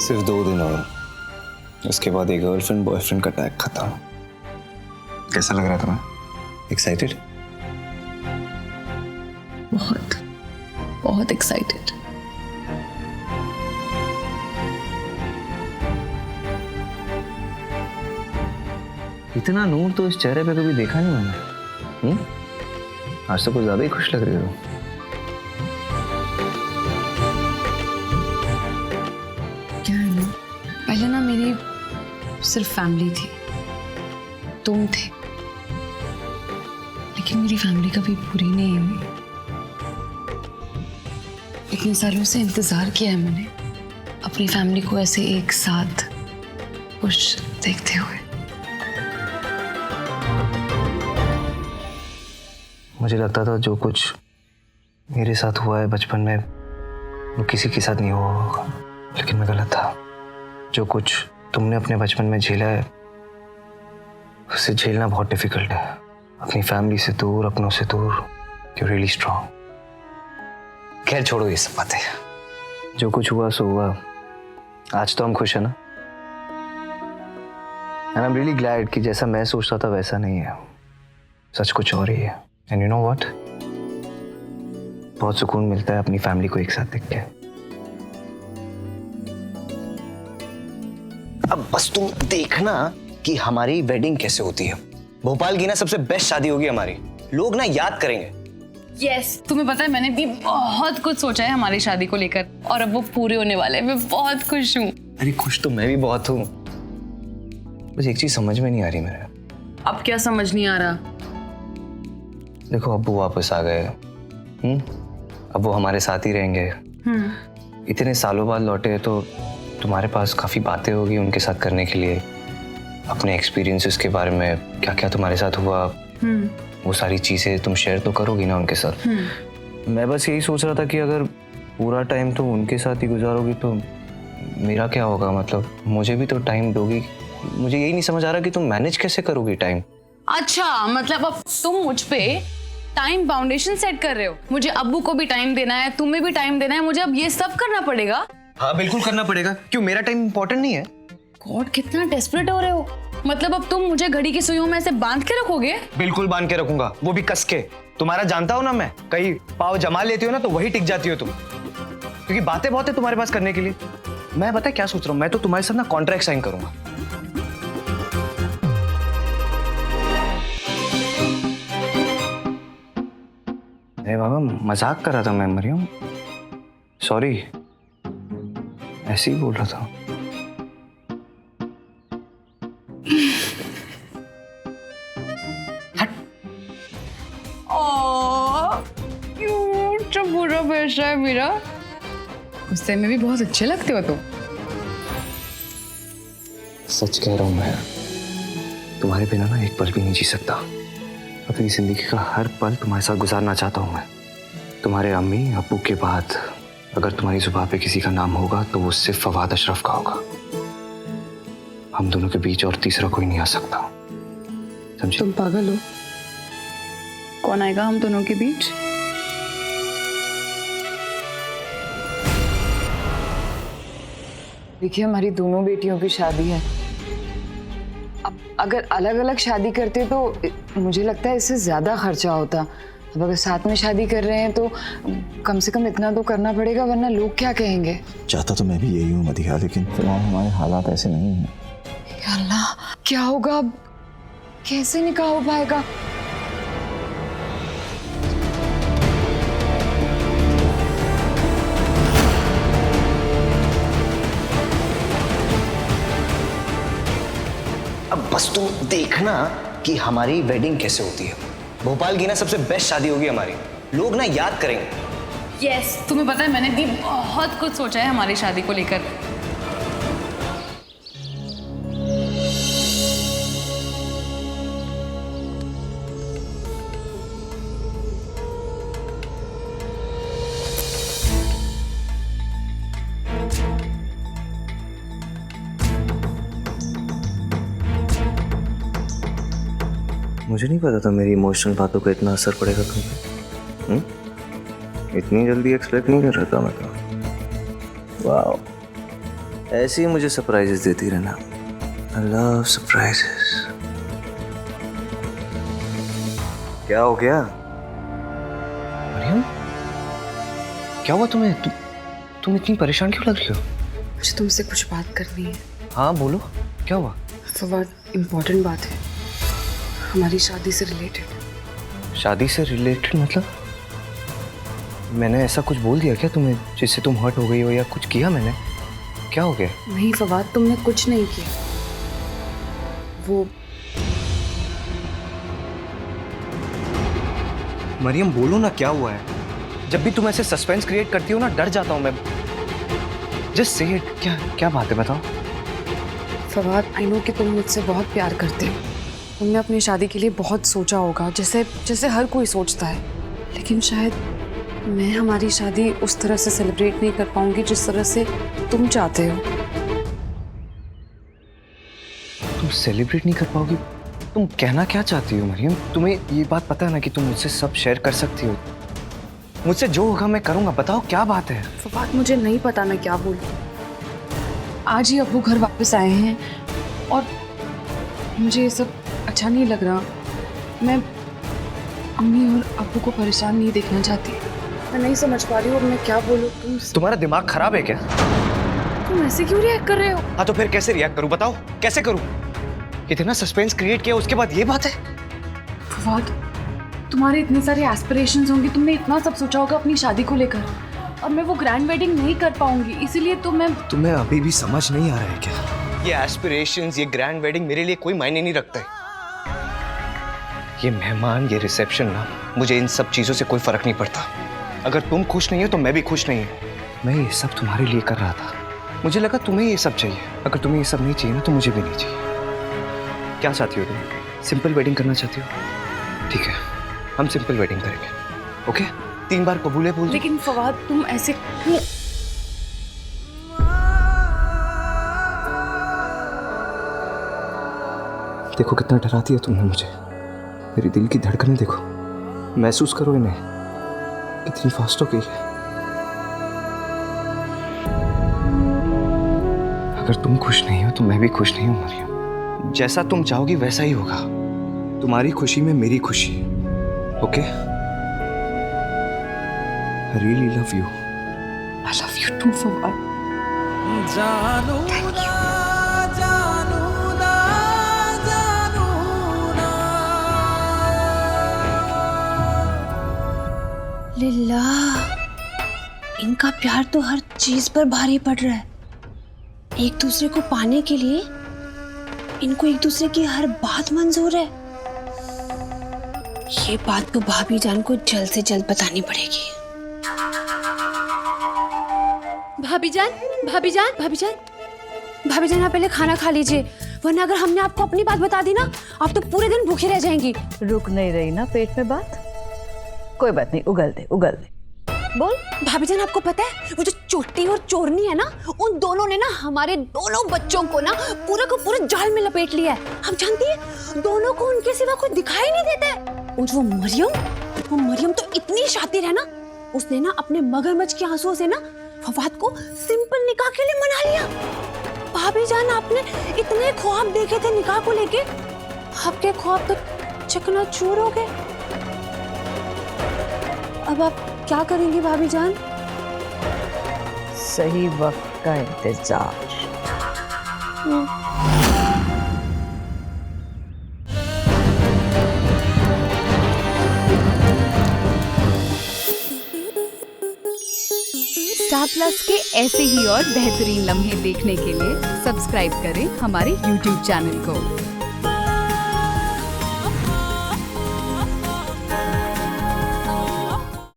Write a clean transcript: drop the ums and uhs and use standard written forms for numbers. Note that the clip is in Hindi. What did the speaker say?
सिर्फ 2 दिन और उसके बाद ये गर्लफ्रेंड बॉयफ्रेंड का टैग खत्म। कैसा लग रहा है तुम्हें? एक्साइटेड? बहुत बहुत एक्साइटेड। इतना नूर तो इस चेहरे पे कभी देखा नहीं मैंने। आज तो कुछ ज्यादा ही खुश लग रही हो। क्या है ना, पहले ना मेरी सिर्फ फैमिली थी, तुम थे, लेकिन मेरी फैमिली कभी पूरी नहीं हुई। इतने सालों से इंतजार किया है मैंने अपनी फैमिली को ऐसे एक साथ खुश देखते हुए। मुझे लगता था जो कुछ मेरे साथ हुआ है बचपन में वो किसी के साथ नहीं हुआ होगा, लेकिन मैं गलत था। जो कुछ तुमने अपने बचपन में झेला है उसे झेलना बहुत डिफिकल्ट है। अपनी फैमिली से दूर, अपनों से दूर, यू रियली स्ट्रांग। खैर छोड़ो ये सब बातें। जो कुछ हुआ सो हुआ। आज तो हम खुश है ना। And I am really glad कि जैसा मैं सोचता था वैसा नहीं है, सच कुछ और ही है। एंड यू नो व्हाट, बहुत सुकून मिलता है अपनी फैमिली को एक साथ देख के। अब बस तुम देखना कि हमारी वेडिंग कैसे होती है। भोपाल की ना सबसे बेस्ट शादी होगी हमारी, लोग ना याद करेंगे। यस, तुम्हें पता है मैंने भी बहुत कुछ सोचा है हमारी शादी को लेकर, और अब वो पूरे होने वाले हैं। मैं बहुत खुश हूँ। अरे खुश तो मैं भी बहुत हूँ, बस एक चीज समझ में नहीं आ रही मेरे। अब क्या समझ नहीं आ रहा? देखो अब्बू वापस आ गए, अब वो हमारे साथ ही रहेंगे। इतने सालों बाद लौटे तो तुम्हारे पास काफी बातें होगी उनके साथ करने के लिए। अपने एक्सपीरियंसेस के बारे में, क्या क्या तुम्हारे साथ हुआ, वो सारी चीजें तुम शेयर तो करोगी ना उनके साथ। मैं बस यही सोच रहा था कि अगर पूरा टाइम तुम उनके साथ ही गुजारोगी तो मेरा क्या होगा। मतलब मुझे भी तो टाइम दोगी। मुझे यही नहीं समझ आ रहा कि तुम मैनेज कैसे करोगी टाइम। अच्छा, मतलब अब तुम मुझ पे टाइम बाउंडेशन सेट कर रहे हो। मुझे अब्बू को भी टाइम देना है, तुम्हें भी टाइम देना है, मुझे अब ये सब करना पड़ेगा। हाँ बिल्कुल करना पड़ेगा। क्यों, मेरा टाइम इंपॉर्टेंट नहीं है? गॉड, कितना डेस्परेट हो रहे हो। मतलब अब तुम मुझे घड़ी की सुइयों में ऐसे बांध के रखोगे? बिल्कुल बांध के रखूंगा, वो भी कस के। तुम्हारा जानता हो ना मैं, कहीं पाव जमा लेती हो ना तो वही टिक जाती हो तुम, क्योंकि बातें बहुत है तुम्हारे पास करने के लिए। मैं पता है क्या सोच रहा हूँ, मैं तो तुम्हारे साथ ना कॉन्ट्रैक्ट साइन करूंगा। अरे बाबा, मजाक कर रहा था मैं मरियम, सॉरी, ऐसे ही बोल रहा था। क्यूट बुरा बेटा है मेरा। गुस्से में भी बहुत अच्छे लगते हो तुम। सच कह रहा हूं मैं, तुम्हारे बिना ना एक पल भी नहीं जी सकता। अपनी जिंदगी का हर पल तुम्हारे साथ गुजारना चाहता हूं मैं। तुम्हारे अम्मी अब्बू के बाद अगर तुम्हारी जुबान पे किसी का नाम होगा तो वो सिर्फ फवाद अशरफ का होगा। हम दोनों के बीच और तीसरा कोई नहीं आ सकता, समझे? तुम पागल हो? कौन आएगा हम दोनों के बीच? देखिए, हमारी दोनों बेटियों की शादी है। अब अगर अलग अलग शादी करते तो मुझे लगता है इससे ज्यादा खर्चा होता। अब अगर साथ में शादी कर रहे हैं तो कम से कम इतना तो करना पड़ेगा, वरना लोग क्या कहेंगे। चाहता तो मैं भी यही हूँ मदिहा, लेकिन फिलहाल हमारे हालात ऐसे नहीं हैं। अल्लाह, क्या होगा अब? कैसे निकाह हो पाएगा? अब बस तुम देखना कि हमारी वेडिंग कैसे होती है। भोपाल की ना सबसे बेस्ट शादी होगी हमारी, लोग ना याद करेंगे। यस, तुम्हें पता है मैंने भी बहुत कुछ सोचा है हमारी शादी को लेकर। मुझे नहीं पता था मेरी इमोशनल बातों का इतना असर पड़ेगा तुम पे। इतनी जल्दी एक्सपेक्ट नहीं कर रहा था मैं तो। वाह, ऐसे ही मुझे सरप्राइजेस देती रहना। I love surprises. क्या हो गया मरियम? क्या हुआ तुम्हें? तुम इतनी परेशान क्यों लग रही हो? मुझे तुमसे कुछ बात करनी है। हाँ बोलो, क्या हुआ? फवाद, इम्पोर्टेंट बात है, हमारी शादी से रिलेटेड। शादी से रिलेटेड मतलब? मैंने ऐसा कुछ बोल दिया क्या तुम्हें जिससे तुम हर्ट हो गई हो, या कुछ किया मैंने? क्या हो गया? नहीं फवाद, तुमने कुछ नहीं किया। वो मरियम बोलो ना, क्या हुआ है? जब भी तुम ऐसे सस्पेंस क्रिएट करती हो ना, डर जाता हूँ मैं। Just say it. क्या बात है, बताओ। फवाद, आई नो कि तुम मुझसे बहुत प्यार करते हो। तुमने अपनी शादी के लिए बहुत सोचा होगा, जैसे हर कोई सोचता है। लेकिन शायद मैं हमारी शादी उस तरह से सेलिब्रेट नहीं कर पाऊंगी जिस तरह से तुम चाहते हो। तुम सेलिब्रेट नहीं कर पाओगी? तुम कहना क्या चाहती हो मरियम? तुम्हें ये बात पता है ना कि तुम मुझसे सब शेयर कर सकती हो। मुझसे जो होगा मैं करूंगा। बताओ क्या बात है? फवाद, मुझे नहीं पता मैं क्या बोलूं। आज ही अब्बू घर वापस आए हैं और मुझे ये सब अच्छा नहीं लग रहा। मैं अम्मी और अब्बू को परेशान नहीं देखना चाहती। मैं नहीं समझ पा रही हूँ मैं क्या बोलूँ। तुम्हारा दिमाग खराब है क्या? तुम ऐसे क्यों रिएक्ट कर रहे हो? हाँ तो फिर कैसे रिएक्ट करूं? बताओ कैसे करूं? इतना सस्पेंस क्रिएट किया, उसके बाद ये बात है? फवाद, तुम्हारे इतने सारे एस्पिरेशंस होंगे, तुमने इतना सब सोचा होगा अपनी शादी को लेकर, और मैं वो ग्रैंड वेडिंग नहीं कर पाऊंगी, इसीलिए तो मैं। तुम्हें अभी भी समझ नहीं आ रहा है क्या? ये एस्पिरेशंस, ये ग्रैंड वेडिंग मेरे लिए कोई मायने नहीं रखता है। ये मेहमान, ये रिसेप्शन ना, मुझे इन सब चीजों से कोई फर्क नहीं पड़ता। अगर तुम खुश नहीं हो तो मैं भी खुश नहीं हूँ। मैं ये सब तुम्हारे लिए कर रहा था। मुझे लगा तुम्हें ये सब चाहिए। अगर तुम्हें ये सब नहीं चाहिए ना तो मुझे भी नहीं चाहिए। क्या चाहती हो तुम? सिंपल वेडिंग करना चाहती हो? ठीक है, हम सिंपल वेडिंग करेंगे। ओके? 3 बार कबूल है बोल दो। लेकिन फवाद, तुम ऐसे क्यों? देखो कितना डराती है तुमने मुझे। मेरी दिल की धड़कनें देखो, महसूस करो इन्हें, कितनी फास्ट हो गई है। अगर तुम खुश नहीं हो तो मैं भी खुश नहीं हूं मरियम। जैसा तुम चाहोगी वैसा ही होगा। तुम्हारी खुशी में मेरी खुशी। Okay? I really love you. I love you too, Fawad. Lilla, इनका प्यार तो हर चीज पर भारी पड़ रहा है। एक दूसरे को पाने के लिए इनको एक दूसरे की हर बात मंजूर है। ये बात तो भाभी जान को जल्द से जल्द बतानी पड़ेगी। भाभी जान, भाभी जान, भाभी जान, भाभी जान, आप पहले खाना खा लीजिए, वरना अगर हमने आपको अपनी बात बता दी ना, आप तो पूरे दिन भूखी रह जाएंगी। रुक नहीं रही ना पेट में बात? कोई बात नहीं, उगल दे उगल दे। बोल। भाभी जान, आपको पता है वो जो चोटी और चोरनी है ना, उन दोनों ने ना हमारे दोनों बच्चों को ना पूरा को पूरे जाल में लपेट लिया है। हम जानती है दोनों को उनके सिवा कोई दिखाई नहीं देता है। और वो मरियम तो इतनी शातिर है ना, उसने ना अपने मगरमच्छ के आंसुओं से ना फवाद को सिंपल निकाह के लिए मना लिया। भाभी जान, आपने इतने ख्वाब देखे थे निकाह को लेके, आपके ख्वाब तो चकनाचूर हो गए। अब आप क्या करेंगी भाभी जान? सही वक्त का इंतजार। स्टार प्लस के ऐसे ही और बेहतरीन लम्हे देखने के लिए सब्सक्राइब करें हमारे YouTube चैनल को।